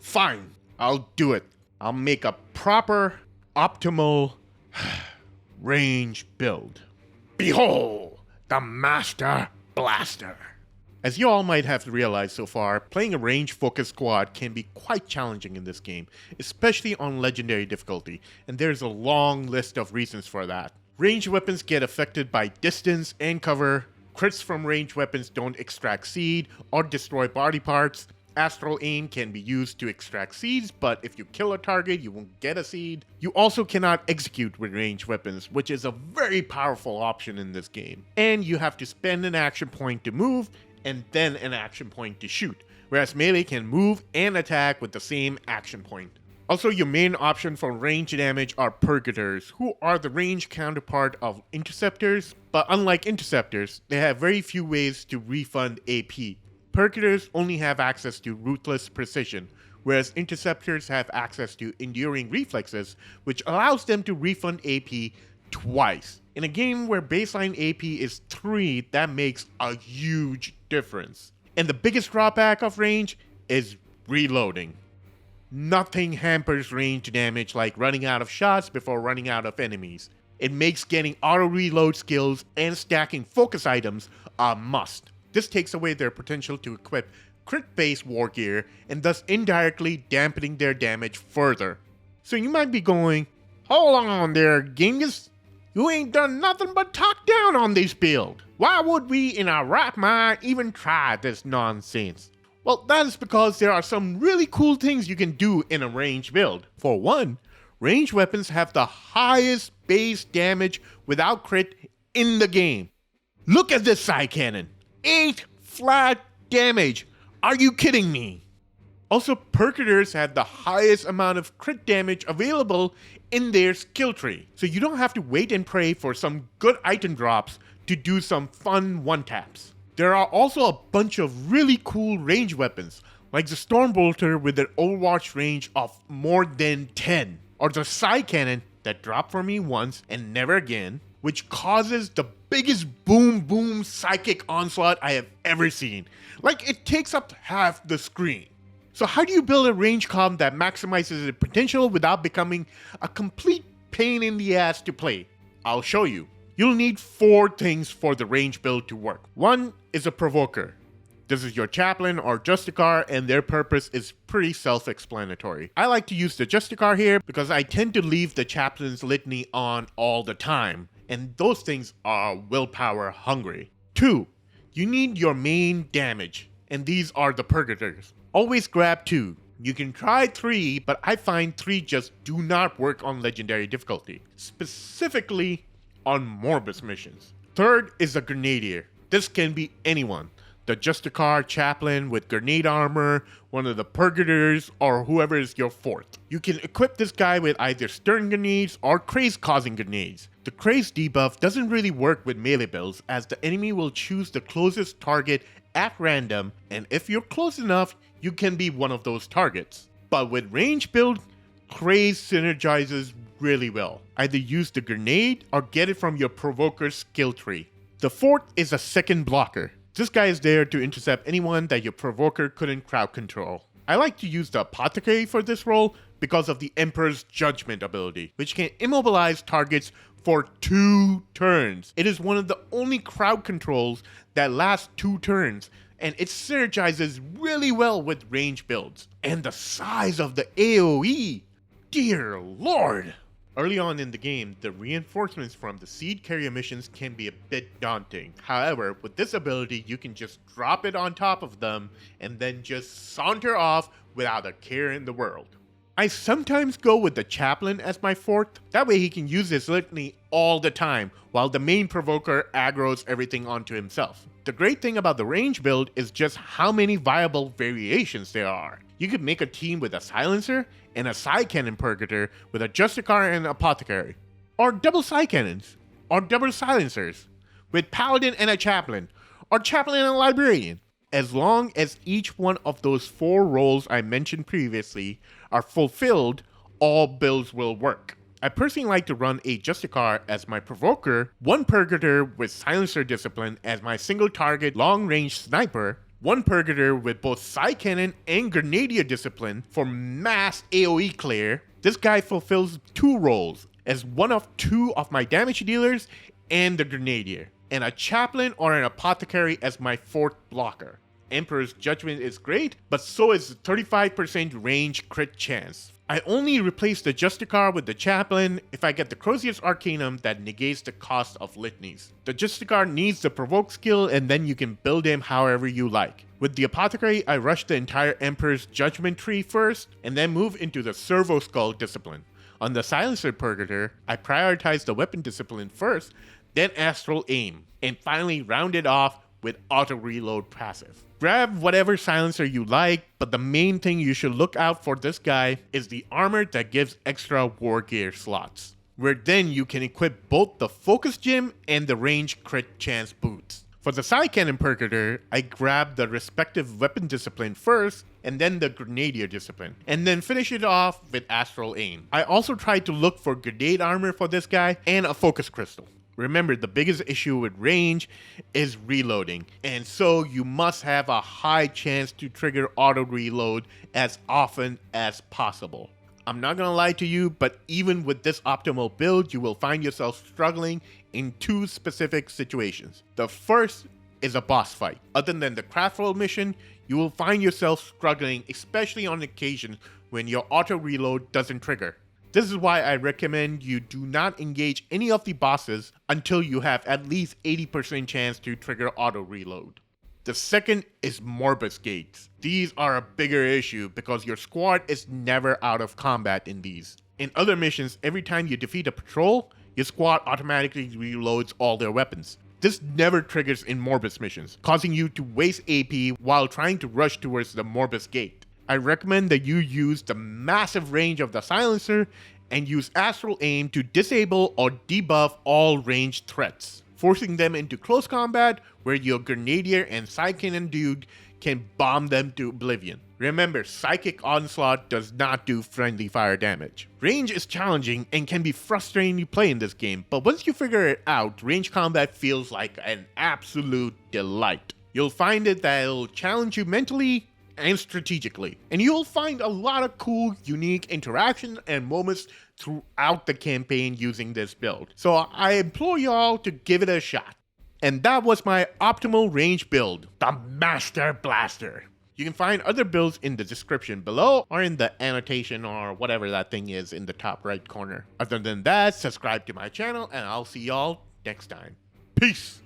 Fine, I'll do it. I'll make a proper, optimal range build. Behold, the Master Blaster. As you all might have realized so far, playing a range-focused squad can be quite challenging in this game, especially on legendary difficulty, and there's a long list of reasons for that. Ranged weapons get affected by distance and cover, crits from ranged weapons don't extract seed or destroy body parts, astral aim can be used to extract seeds, but if you kill a target, you won't get a seed. You also cannot execute with ranged weapons, which is a very powerful option in this game. And you have to spend an action point to move, and then an action point to shoot, whereas melee can move and attack with the same action point. Also, your main option for range damage are Purgators, who are the range counterpart of Interceptors, but unlike Interceptors, they have very few ways to refund AP. Purgators only have access to Ruthless Precision, whereas Interceptors have access to Enduring Reflexes, which allows them to refund AP twice. In a game where baseline AP is 3, that makes a huge difference. And the biggest drawback of range is reloading. Nothing hampers range damage like running out of shots before running out of enemies. It makes getting auto reload skills and stacking focus items a must. This takes away their potential to equip crit-based war gear and thus indirectly dampening their damage further. So you might be going, hold on there, Genghis. You ain't done nothing but talk down on this build. Why would we in our right mind even try this nonsense? Well, that is because there are some really cool things you can do in a ranged build. For one, ranged weapons have the highest base damage without crit in the game. Look at this side cannon. 8 flat damage. Are you kidding me? Also, Purgators have the highest amount of crit damage available in their skill tree, so you don't have to wait and pray for some good item drops to do some fun one-taps. There are also a bunch of really cool range weapons, like the Stormbolter with an Overwatch range of more than 10, or the side cannon that dropped for me once and never again, which causes the biggest boom psychic onslaught I have ever seen. Like, it takes up half the screen. So how do you build a range comp that maximizes its potential without becoming a complete pain in the ass to play? I'll show you. You'll need 4 things for the range build to work. One is a provoker. This is your chaplain or Justicar, and their purpose is pretty self-explanatory. I like to use the Justicar here because I tend to leave the chaplain's litany on all the time, and those things are willpower hungry. 2, you need your main damage, and these are the Purgators. Always grab 2. You can try 3, but I find 3 just do not work on legendary difficulty, specifically on Morbus missions. 3rd is a Grenadier. This can be anyone. The Justicar chaplain with grenade armor, one of the Purgators, or whoever is your 4th. You can equip this guy with either stun grenades or craze-causing grenades. The craze debuff doesn't really work with melee builds, as the enemy will choose the closest target at random, and if you're close enough, you can be one of those targets. But with range build, craze synergizes really well. Either use the grenade or get it from your provoker's skill tree. The 4th is a second blocker. This guy is there to intercept anyone that your provoker couldn't crowd control. I like to use the Apothecary for this role because of the Emperor's Judgment ability, which can immobilize targets for 2 turns. It is one of the only crowd controls that lasts 2 turns, and it synergizes really well with range builds. And the size of the AoE! Dear Lord! Early on in the game, the reinforcements from the Seedcarry Emissions can be a bit daunting. However, with this ability, you can just drop it on top of them and then just saunter off without a care in the world. I sometimes go with the Chaplain as my 4th, that way he can use his litany all the time, while the main provoker aggroes everything onto himself. The great thing about the range build is just how many viable variations there are. You could make a team with a Silencer and a Side Cannon Purgator with a Justicar and Apothecary. Or double Side Cannons, or double Silencers, with Paladin and a Chaplain, or Chaplain and a Librarian. As long as each one of those 4 roles I mentioned previously are fulfilled, all builds will work. I personally like to run a Justicar as my provoker, 1 Purgator with Silencer Discipline as my single target long-range sniper, One Purgator with both Side Cannon and Grenadier discipline for mass AoE clear. This guy fulfills 2 roles, as one of 2 of my damage dealers and the Grenadier, and a Chaplain or an Apothecary as my 4th blocker. Emperor's Judgment is great, but so is the 35% range crit chance. I only replace the Justicar with the Chaplain if I get the Crozier's Arcanum that negates the cost of litanies. The Justicar needs the Provoke skill, and then you can build him however you like. With the Apothecary, I rush the entire Emperor's Judgment tree first, and then move into the Servo Skull discipline. On the Silencer Purgator, I prioritize the Weapon discipline first, then Astral Aim, and finally round it off with Auto Reload passive. Grab whatever silencer you like, but the main thing you should look out for this guy is the armor that gives extra war gear slots, where then you can equip both the Focus Gem and the range crit chance boots. For the Side Cannon Purgator, I grab the respective weapon discipline first, and then the Grenadier discipline, and then finish it off with Astral Aim. I also try to look for grenade armor for this guy and a focus crystal. Remember, the biggest issue with range is reloading, and so you must have a high chance to trigger auto reload as often as possible. I'm not gonna lie to you, but even with this optimal build, you will find yourself struggling in 2 specific situations. The first is a boss fight. Other than the Craftful mission, you will find yourself struggling, especially on occasions when your auto reload doesn't trigger. This is why I recommend you do not engage any of the bosses until you have at least 80% chance to trigger auto reload. The second is Morbus gates. These are a bigger issue because your squad is never out of combat in these. In other missions, every time you defeat a patrol, your squad automatically reloads all their weapons. This never triggers in Morbus missions, causing you to waste AP while trying to rush towards the Morbus gate. I recommend that you use the massive range of the silencer and use Astral Aim to disable or debuff all ranged threats, forcing them into close combat where your Grenadier and Side Cannon dude can bomb them to oblivion. Remember, Psychic Onslaught does not do friendly fire damage. Range is challenging and can be frustrating to play in this game, but once you figure it out, range combat feels like an absolute delight. You'll find it that it'll challenge you mentally and strategically, and you'll find a lot of cool, unique interactions and moments throughout the campaign using this build. So I implore y'all to give it a shot. And that was my optimal range build, the Master Blaster. You can find other builds in the description below or in the annotation or whatever that thing is in the top right corner. Other than that, subscribe to my channel and I'll see y'all next time. Peace!